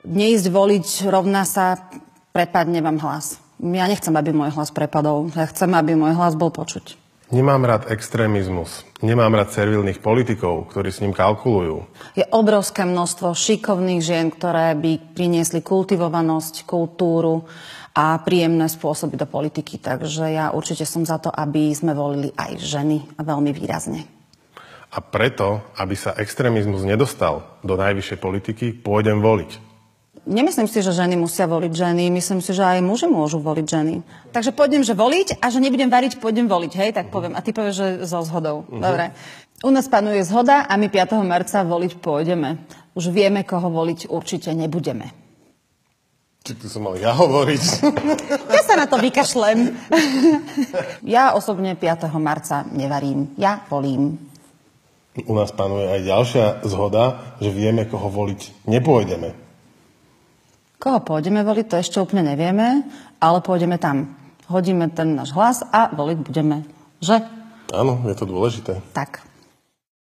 neísť voliť rovná sa prepadne vám hlas. Ja nechcem, aby môj hlas prepadol. Ja chcem, aby môj hlas bol počuť. Nemám rád extrémizmus. Nemám rád servilných politikov, ktorí s ním kalkulujú. Je obrovské množstvo šikovných žien, ktoré by priniesli kultivovanosť, kultúru a príjemné spôsoby do politiky. Takže ja určite som za to, aby sme volili aj ženy a veľmi výrazne. A preto, aby sa extrémizmus nedostal do najvyššej politiky, pôjdem voliť. Nemyslím si, že ženy musia voliť ženy. Myslím si, že aj muži môžu voliť ženy. Takže pôjdem, že voliť a že nebudem variť, pôjdem voliť. Hej, tak poviem. A ty povieš, že so zhodou. Dobre. U nás panuje zhoda a my 5. marca voliť pôjdeme. Už vieme, koho voliť určite nebudeme. Či tu som mal ja hovoriť? Ja sa na to vykašlem. Ja osobne 5. marca nevarím. Ja volím. U nás panuje aj ďalšia zhoda, že vieme, koho voliť nepôjdeme. Koho pôjdeme voliť, to ešte úplne nevieme, ale pôjdeme tam. Hodíme ten náš hlas a voliť budeme. Že? Áno, je to dôležité. Tak.